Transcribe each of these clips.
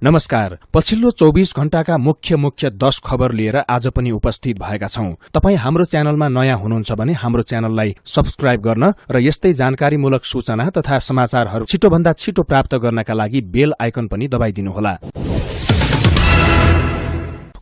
नमस्कार। पछिल्लो 24 घण्टाका मुख्य 10 खबर लिएर आज पनि उपस्थित भएका छौं। तपाई हाम्रो च्यानलमा नयाँ हुनुहुन्छ भने हाम्रो च्यानललाई सब्स्क्राइब गर्न र यस्तै जानकारीमूलक सूचना तथा समाचारहरू छिटोभन्दा छिटो प्राप्त गर्नका लागि बेल आइकन पनि दबाइदिनुहोला।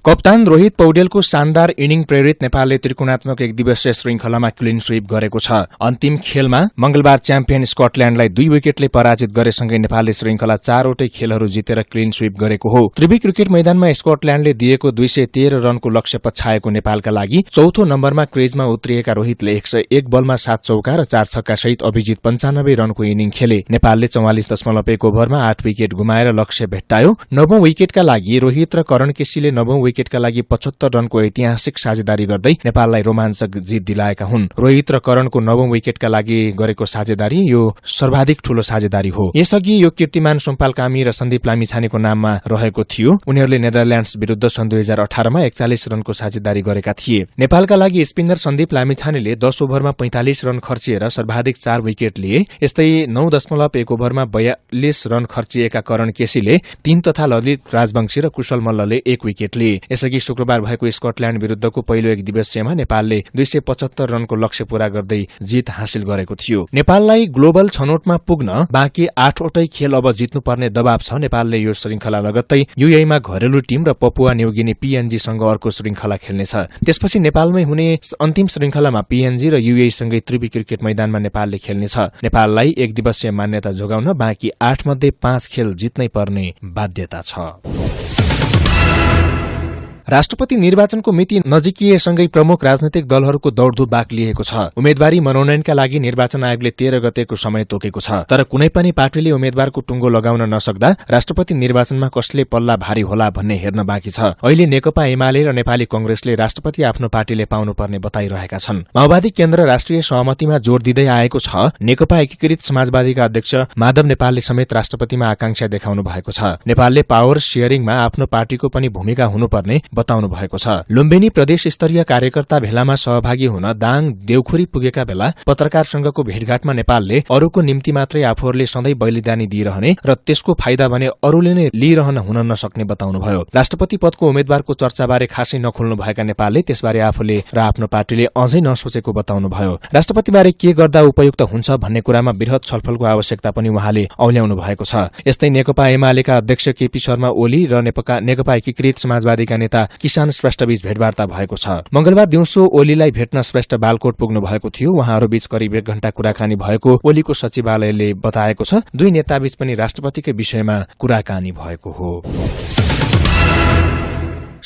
कप्तान रोहित पौडेलको शानदार इनिङ प्रेरित नेपालले त्रिकोणात्मक एक दिवसीय श्रृंखलामा क्लीन स्वीप गरेको छ। अन्तिम खेलमा मंगलबार च्याम्पियन स्कटल्याण्डलाई 2 विकेटले पराजित गरेसँगै नेपालले श्रृंखला 4 वटै खेलहरू जितेर क्लीन स्वीप गरेको हो। त्रिवी क्रिकेट मैदानमा स्कटल्याण्डले दिएको 213 रनको लक्ष्य पछाएको नेपालका लागि चौथो नम्बरमा क्रिजमा उत्रिएका रोहितले 101 बलमा 7 चौका र 4 छक्का सहित अभिजित 95 रनको इनिङ खेले। नेपालले 44.1 ओभरमा 8 विकेट गुमाएर लक्ष्य भेट्टायो। 9औं विकेटका लागि रोहित र करण केसीले 9औं विकेटका लागि 75 रनको ऐतिहासिक साझेदारी गर्दै नेपाललाई रोमाञ्चक जित दिलाएका हुन्। रोहित र करणको 9औं विकेटका लागि गरेको साझेदारी यो सर्वाधिक ठूलो साझेदारी हो। यसअघि यो कीर्तिमान सोमपाल कामी र सन्दीप लामिछानेको नाममा रहेको थियो। उनीहरूले नेदरल्याण्ड्स विरुद्ध सन् 2018 मा 41 रनको साझेदारी गरेका थिए। नेपालका लागि स्पिनर सन्दीप लामिछानेले 10 ओभरमा 45 रन खर्चिएर सर्वाधिक 4 विकेट लिए। यस्तै 9.1 ओभरमा 42 रन खर्चिएका करण केसीले 3 तथा ललित राजवंशी र कुशल मल्लले 1 विकेट लिए। यसअघि शुक्रबार भएको स्कटल्याण्ड विरुद्धको पहिलो एक दिवसीयमा नेपालले 275 रनको लक्ष्य पूरा गर्दै जित हासिल गरेको थियो। नेपाललाई ग्लोबल छनौटमा पुग्न बाँकी 8 वटै खेल अब जित्नुपर्ने दबाव छ। नेपालले यो श्रृंखला लगत्तै युएईमा घरेलु टिम र पपुवा न्युगिनी पीएनजी सँग अर्को श्रृंखला खेल्नेछ। त्यसपछि नेपालमै हुने अन्तिम श्रृंखलामा पीएनजी र युएई सँगै त्रिवी क्रिकेट मैदानमा नेपालले खेल्नेछ। नेपाललाई एक दिवसीय मान्यता जोगाउन बाँकी 8 मध्ये 5 खेल जित्नै पर्ने बाध्यता छ। राष्ट्रपति निर्वाचनको मिति नजिकिएसँगै प्रमुख राजनैतिक दलहरूको दौड़धूप बाक लिएको छ। उम्मेद्वारी मनोनयनका लागि निर्वाचन आयोगले 13 गतेको समय तोकेको छ। तर कुनै पनि पार्टीले उम्मेद्वारको टुङ्गो लगाउन नसक्दा राष्ट्रपति निर्वाचनमा कसले पल्ला भारी होला भन्ने हेर्न बाँकी छ। अहिले नेकपा एमाले र नेपाली कंग्रेसले राष्ट्रपति आफ्नो पार्टीले पाउनुपर्ने बताइरहेका छन्। माओवादी केन्द्र राष्ट्रिय सहमतिमा जोड़ दिँदै आएको छ। नेकपा एकीकृत समाजवादीका अध्यक्ष माधव नेपालले समेत राष्ट्रपतिमा आकांक्षा देखाउनु भएको छ। नेपालले पावर शेयरिङमा आफ्नो पार्टीको पनि भूमिका हुनुपर्ने बताउनु भएको छ। लुम्बिनी प्रदेश स्तरीय कार्यकर्ता भेलामा सहभागी हुन दाङ देउखुरी पुगेका बेला पत्रकारसँगको भेटघाटमा नेपालले अरूको निम्ति मात्रै आफूहरूले सधैँ बलिदानी दिइरहने र त्यसको फाइदा भने अरूले नै लिइरहन हुन नसक्ने बताउनुभयो। राष्ट्रपति पदको उम्मेद्वारको चर्चाबारे खासै नखोल्नु भएका नेपालले त्यसबारे आफूले र आफ्नो पार्टीले अझै नसोचेको बताउनुभयो। राष्ट्रपतिबारे के गर्दा उपयुक्त हुन्छ भन्ने कुरामा वृहत छलफलको आवश्यकता पनि उहाँले औल्याउनु भएको छ। यस्तै नेकपा एमालेका अध्यक्ष केपी शर्मा ओली र नेकपा एकीकृत समाजवादीका नेता किसान श्रेष्ठबीच भेटवार्ता भएको छ। मंगलबार दिउँसो ओलीलाई भेट्न श्रेष्ठ बालकोट पुग्नु भएको थियो। उहाँहरूबीच करिब 1 घण्टा कुराकानी भएको ओलीको सचिवालयले बताएको छ। दुई नेताबीच पनि राष्ट्रपतिकै विषयमा कुराकानी भएको हो।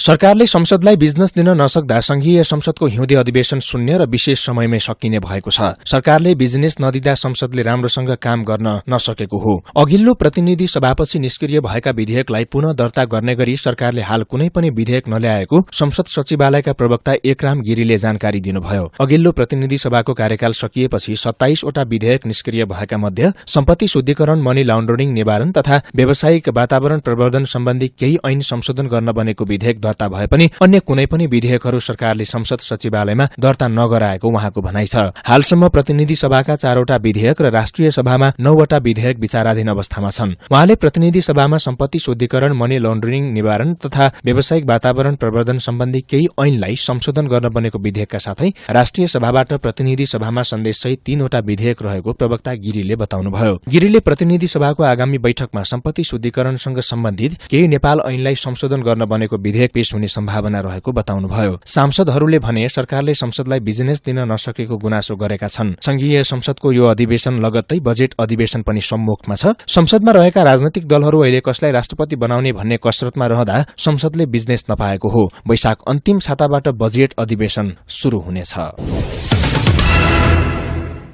सरकारले संसदलाई बिजनेस दिन नसक्दा संघीय संसदको हिउँदे अधिवेशन शून्य र विशेष समयमै सकिने भएको छ। सरकारले बिजनेस नदिँदा संसदले राम्रोसँग काम गर्न नसकेको हो। अघिल्लो प्रतिनिधि सभापछि निष्क्रिय भएका विधेयकलाई पुनः दर्ता गर्ने गरी सरकारले हाल कुनै पनि विधेयक नल्याएको संसद सचिवालयका प्रवक्ता एकराम गिरीले जानकारी दिनुभयो। अघिल्लो प्रतिनिधि सभाको कार्यकाल सकिएपछि 27 वटा विधेयक निष्क्रिय भएका मध्ये सम्पत्ति शुद्धिकरण, मनी लाउन्डरिङ निवारण तथा व्यावसायिक वातावरण प्रवर्धन सम्बन्धी केही ऐन संशोधन गर्न बनेको विधेयक दर्ता भए पनि अन्य कुनै पनि विधेयकहरू सरकारले संसद सचिवालयमा दर्ता नगराएको उहाँको भनाइ छ। हालसम्म प्रतिनिधि सभाका 4 वटा विधेयक र राष्ट्रिय सभामा 9 वटा विधेयक विचाराधीन अवस्थामा छन्। उहाँले प्रतिनिधि सभामा सम्पत्ति शुद्धिकरण, मनी लन्डरिङ निवारण तथा व्यावसायिक वातावरण प्रवर्धन सम्बन्धी केही ऐनलाई संशोधन गर्न बनेको विधेयकका साथै राष्ट्रिय सभाबाट प्रतिनिधि सभामा सन्देशसहित 3 वटा विधेयक रहेको प्रवक्ता गिरीले बताउनुभयो। गिरीले प्रतिनिधि सभाको आगामी बैठकमा सम्पत्ति शुद्धिकरणसँग सम्बन्धित केही नेपाल ऐनलाई संशोधन गर्न बनेको विधेयक पेश हुने सम्भावना रहेको बताउनुभयो। सांसदहरूले भने सरकारले संसदलाई बिजनेस दिन नसकेको गुनासो गरेका छन्। संघीय संसदको यो अधिवेशन लगत्तै बजेट अधिवेशन पनि सम्मुखमा छ। संसदमा रहेका राजनैतिक दलहरू अहिले कसलाई राष्ट्रपति बनाउने भन्ने कसरतमा रहँदा संसदले बिजनेस नपाएको हो। वैशाख अन्तिम साताबाट बजेट अधिवेशन शुरू हुनेछ।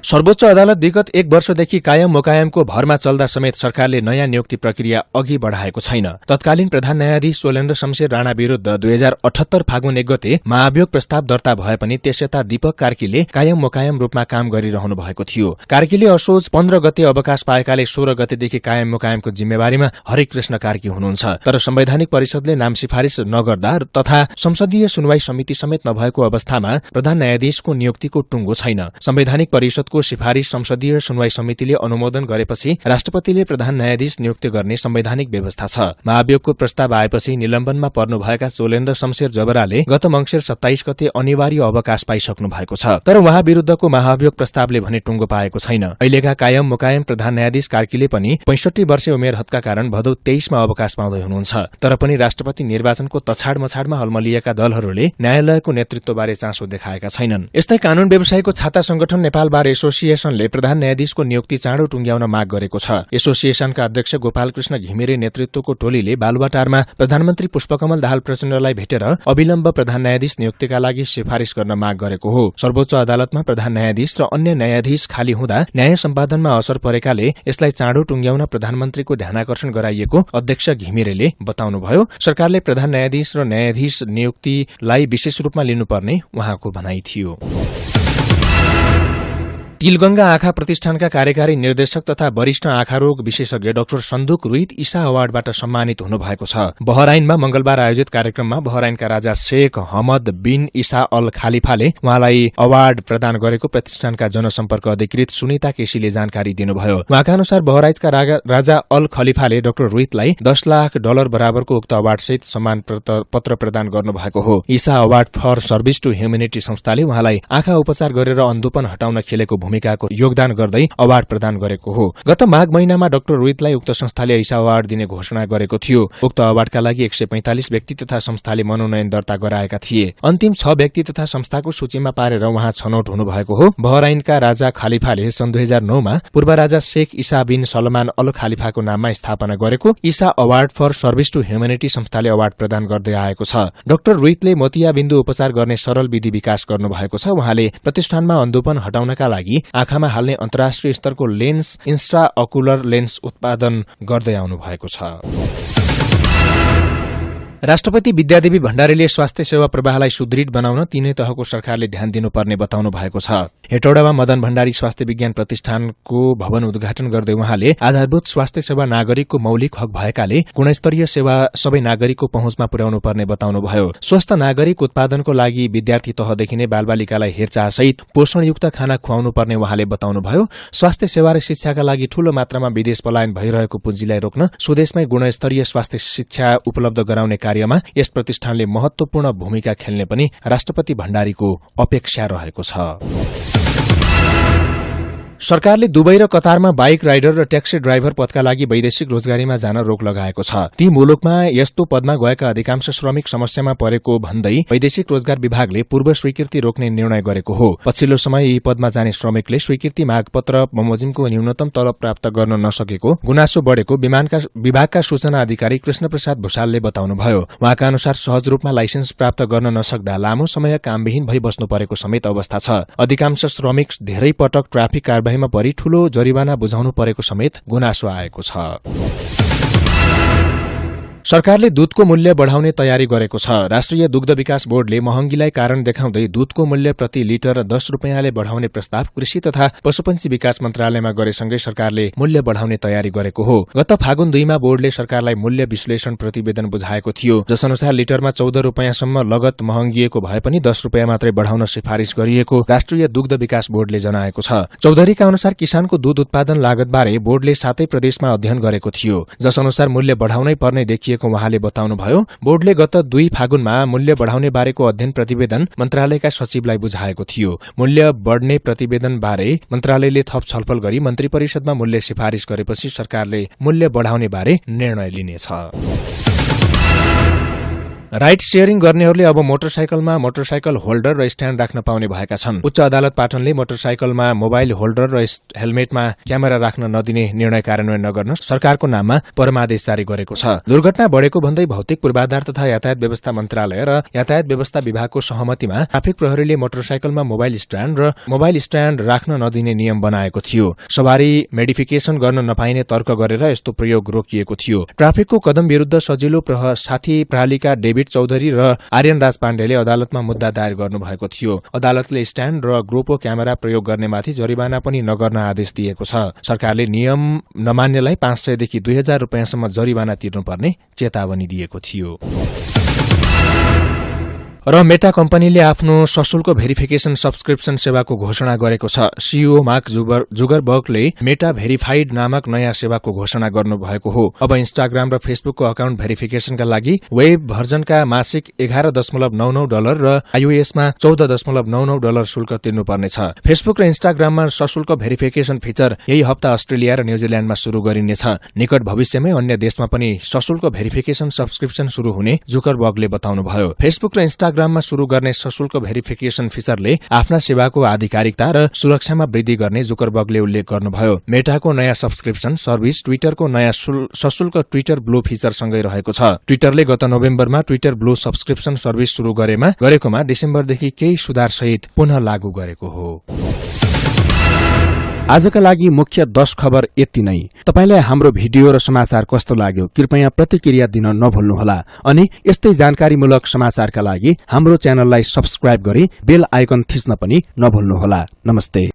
सर्वोच्च अदालत विगत 1 वर्षदेखि कायम मोकायमको भरमा चल्दा समेत सरकारले नयाँ नियुक्ति प्रक्रिया अघि बढ़ाएको छैन। तत्कालीन प्रधान न्यायाधीश सोलेन्द्र शमशेर राणा विरूद्ध 2078 फागुन 1 गते महाभियोग प्रस्ताव दर्ता भए पनि त्यसयता दीपक कार्कीले कायम मोकायम रूपमा काम गरिरहनु भएको थियो। कार्कीले असोज 15 गते अवकाश पाएकाले 16 गतेदेखि कायम मोकायमको जिम्मेवारीमा हरिकृष्ण कार्की हुनुहुन्छ। तर संवैधानिक परिषदले नाम सिफारिश नगर्दा तथा संसदीय सुनवाई समिति समेत नभएको अवस्थामा प्रधान न्यायाधीशको नियुक्तिको टुङ्गो छैन। संवैधानिक परिषद संसदको सिफारिश संसदीय सुनवाई समितिले अनुमोदन गरेपछि राष्ट्रपतिले प्रधान न्यायाधीश नियुक्ति गर्ने संवैधानिक व्यवस्था छ। महाभियोगको प्रस्ताव आएपछि निलम्बनमा पर्नुभएका चोलेन्द्र शमशेर जबराले गत मंसिर 27 गते अनिवार्य अवकाश पाइसक्नु भएको छ। तर उहाँ विरूद्धको महाभियोग प्रस्तावले भने टुङ्गो पाएको छैन। अहिलेका कायम मुकायम प्रधान न्यायाधीश कार्कीले पनि 65 वर्षीय उमेर हदका कारण भदौ 23 मा अवकाश पाउँदै हुनुहुन्छ। तर पनि राष्ट्रपति निर्वाचनको तछाड मछाडमा हल्मलिएका दलहरूले न्यायालयको नेतृत्वबारे चासो देखाएका छैनन्। यस्तै कानून व्यवसायको छाता संगठन नेपाल बार एसोसिएशनले प्रधान न्यायाधीशको नियुक्ति चाँडो टुंग्याउन माग गरेको छ। एसोसिएशनका अध्यक्ष गोपालकृष्ण घिमिरे नेतृत्वको टोलीले बालुवाटारमा प्रधानमन्त्री पुष्पकमल दाहाल प्रचण्डलाई भेटेर अविलम्ब प्रधान न्यायाधीश नियुक्तिका लागि सिफारिश गर्न माग गरेको हो। सर्वोच्च अदालतमा प्रधान न्यायाधीश र अन्य न्यायाधीश खाली हुँदा न्याय सम्पादनमा असर परेकाले यसलाई चाँडो टुंग्याउन प्रधानमन्त्रीको ध्यानाकर्षण गराइएको अध्यक्ष घिमिरेले बताउनुभयो। सरकारले प्रधान न्यायाधीश र न्यायाधीश नियुक्तिलाई विशेष रूपमा लिनुपर्ने उहाँको भनाइ थियो। तिलगंगा आँखा प्रतिष्ठानका कार्यकारी निर्देशक तथा वरिष्ठ आँखा रोग विशेषज्ञ डाक्टर सन्दुक रुइत ईसा अवार्डबाट सम्मानित हुनुभएको छ। बहराइनमा मंगलबार आयोजित कार्यक्रममा बहराइनका राजा शेख हमद बिन ईसा अल खालिफाले उहाँलाई अवार्ड प्रदान गरेको प्रतिष्ठानका जनसम्पर्क अधिकृत सुनिता केसीले जानकारी दिनुभयो। उहाँका अनुसार बहराइचका राजा अल खलिफाले डाक्टर रुइतलाई $10 लाख बराबरको उक्त अवार्डसहित सम्मान पत्र प्रदान गर्नुभएको हो। Isa award for service to humanity संस्थाले उहाँलाई आँखा उपचार गरेर अन्धोपन हटाउन खेलेको भूमिकाको योगदान गर्दै अवार्ड प्रदान गरेको हो। गत माघ महिनामा डाक्टर रुइतलाई उक्त संस्थाले ईसा अवार्ड दिने घोषणा गरेको थियो। उक्त अवार्डका लागि 145 व्यक्ति तथा संस्थाले मनोनयन दर्ता गराएका थिए। अन्तिम 6 व्यक्ति तथा संस्थाको सूचीमा पारेर उहाँ छनौट हुनुभएको हो। बहराइनका राजा खालिफाले सन् 2009 मा पूर्व राजा Sheikh Isa bin Salman Al खालिफाको नाममा स्थापना गरेको Isa award for service to humanity संस्थाले अवार्ड प्रदान गर्दै आएको छ। डाक्टर रुइतले मोतियाबिन्दु उपचार गर्ने सरल विधि विकास गर्नुभएको छ। उहाँले प्रतिष्ठानमा अन्धोपन हटाउनका लागि आँखामा हाल्ने अन्तर्राष्ट्रिय स्तरको लेन्स इन्स्ट्रा अकुलर लेन्स उत्पादन गर्दै आउनु भएको छ। राष्ट्रपति विद्यादेवी भण्डारीले स्वास्थ्य सेवा प्रवाहलाई सुदृढ बनाउन तीनै तहको सरकारले ध्यान दिनुपर्ने बताउनु भएको छ। हेटौडामा मदन भण्डारी स्वास्थ्य विज्ञान प्रतिष्ठानको भवन उद्घाटन गर्दै उहाँले आधारभूत स्वास्थ्य सेवा नागरिकको मौलिक हक भएकाले गुणस्तरीय सेवा सबै नागरिकको पहुँचमा पुर्याउनु पर्ने बताउनुभयो। स्वस्थ नागरिक उत्पादनको लागि विद्यार्थी तहदेखि नै बालबालिकालाई हेरचाहसहित पोषणयुक्त खाना खुवाउनु पर्ने उहाँले बताउनुभयो। स्वास्थ्य सेवा र शिक्षाका लागि ठूलो मात्रामा विदेश पलायन भइरहेको पुँजीलाई रोक्न स्वदेशमै गुणस्तरीय स्वास्थ्य शिक्षा उपलब्ध गराउने कार्यमा यस प्रतिष्ठानले महत्वपूर्ण भूमिका खेल्ने पनि राष्ट्रपति भण्डारीको अपेक्षा रहेको छ। सरकारले दुबई र कतारमा बाइक राइडर र ट्याक्सी ड्राइभर पदका लागि वैदेशिक रोजगारीमा जान रोक लगाएको छ। ती मुलुकमा यस्तो पदमा गएका अधिकांश श्रमिक समस्यामा परेको भन्दै वैदेशिक रोजगार विभागले पूर्व स्वीकृति रोक्ने निर्णय गरेको हो। पछिल्लो समय यी पदमा जाने श्रमिकले स्वीकृति मागपत्र बमोजिमको न्यूनतम तलब प्राप्त गर्न नसकेको गुनासो बढ़ेको विभागका सूचना अधिकारी कृष्ण प्रसाद भूषालले बताउनुभयो। उहाँका अनुसार सहज रूपमा लाइसेन्स प्राप्त गर्न नसक्दा लामो समय कामविहीन भई बस्नु परेको समेत अवस्था छ। अधिकांश श्रमिक धेरै पटक ट्राफिक कारबाहीमा परि ठूलो जरिवाना बुझाउनु परेको समेत गुनासो आएको छ। सरकारले दूधको मूल्य बढ़ाउने तयारी गरेको छ। राष्ट्रिय दुग्ध विकास बोर्डले महँगीलाई कारण देखाउँदै दूधको मूल्य प्रति लिटर 10 रुपियाँले बढ़ाउने प्रस्ताव कृषि तथा पशुपन्छी विकास मन्त्रालयमा गरेसँगै सरकारले मूल्य बढ़ाउने तयारी गरेको हो। गत फागुन 2 मा बोर्डले सरकारलाई मूल्य विश्लेषण प्रतिवेदन बुझाएको थियो, जसअनुसार लिटरमा 14 रुपियाँसम्म लगत महँगिएको भए पनि 10 रुपियाँ मात्रै बढ़ाउन सिफारिश गरिएको राष्ट्रिय दुग्ध विकास बोर्डले जनाएको छ। चौधरीका अनुसार किसानको दूध उत्पादन लागतबारे बोर्डले 7 प्रदेशमा अध्ययन गरेको थियो, जसअनुसार मूल्य बढ़ाउनै पर्ने देखिएको उहाँले बताउनुभयो। बोर्डले गत 2 फागुनमा मूल्य बढ़ाउने बारेको अध्ययन प्रतिवेदन मन्त्रालयका सचिवलाई बुझाएको थियो। मूल्य बढ़ने प्रतिवेदन बारे मन्त्रालयले थप छलफल गरी मन्त्री परिषदमा मूल्य सिफारिश गरेपछि सरकारले मूल्य बढ़ाउने बारे निर्णय लिनेछ। राइड शेयरिङ गर्नेहरूले अब मोटरसाइकल होल्डर र स्ट्याण्ड राख्न पाउने भएका छन्। उच्च अदालत पाटनले मोटरसाइकलमा मोबाइल होल्डर र हेलमेटमा क्यामेरा राख्न नदिने निर्णय कार्यान्वयन नगर्न सरकारको नाममा परमादेश जारी गरेको छ। दुर्घटना बढ़ेको भन्दै भौतिक पूर्वाधार तथा यातायात व्यवस्था मन्त्रालय र यातायात व्यवस्था विभागको सहमतिमा ट्राफिक प्रहरीले मोटरसाइकलमा मोबाइल स्ट्याण्ड राख्न नदिने नियम बनाएको थियो। सवारी मोडिफिकेसन गर्न नपाइने तर्क गरेर यस्तो प्रयोग रोकिएको थियो। ट्राफिकको कदम विरुद्ध सजिलो साथी प्रणालीका डेभिड चौधरी र आर्यन राज पाण्डेले अदालतमा मुद्दा दायर गर्नुभएको थियो। अदालतले स्ट्याण्ड र ग्रोपो क्यामेरा प्रयोग गर्नेमाथि जरिवाना पनि नगर्न आदेश दिएको छ। सरकारले नियम नमान्नेलाई 500 देखि 2000 रुपियाँसम्म जरिवाना तिर्नुपर्ने चेतावनी दिएको थियो। र मेटा कम्पनीले आफ्नो सशुल्क भेरिफिकेशन सब्सक्रिप्सन सेवाको घोषणा गरेको छ। सीईओ मार्क जुगरबर्गले मेटा भेरिफाइड नामक नयाँ सेवाको घोषणा गर्नुभएको हो। अब इन्स्टाग्राम र फेसबुकको अकाउन्ट भेरिफिकेशनका लागि वेब भर्जनका मासिक $11.99 र आईओएसमा $14.99 शुल्क तिर्नुपर्नेछ। फेसबुक र इन्स्टाग्राममा सशुल्क भेरिफिकेशन फिचर यही हप्ता अस्ट्रेलिया र न्यूजील्याण्डमा शुरू गरिनेछ। निकट भविष्यमै अन्य देशमा पनि सशुल्क भेरिफिकेशन सब्सक्रिप्सन शुरू हुने जुकरबर्गले बताउनुभयो। फेसबुक र इन्स्टाग्राममा शुरू गर्ने सशुल्क भेरिफिकेशन फिचरले आफ्ना सेवाको आधिकारिकता र सुरक्षामा वृद्धि गर्ने जुकरबर्गले उल्लेख गर्नुभयो। मेटाको नयाँ सब्सक्रिप्सन सर्भिस ट्विटरको नयाँ सशुल्क ट्विटर ब्लू फिचरसँगै रहेको छ। ट्विटरले गत नोभेम्बरमा ट्विटर ब्लू सब्सक्रिप्सन सर्भिस शुरू गरेकोमा डिसेम्बरदेखि केही सुधारसहित पुनः लागू गरेको हो। आजका लागि मुख्य 10 खबर यति नै। तपाईलाई हाम्रो भिडियो र समाचार कस्तो लाग्यो कृपया प्रतिक्रिया दिन नभुल्नुहोला अनि यस्तै जानकारीमूलक समाचारका लागि हाम्रो च्यानललाई सब्स्क्राइब गरी बेल आइकन थिच्न पनि नभुल्नुहोला। नमस्ते।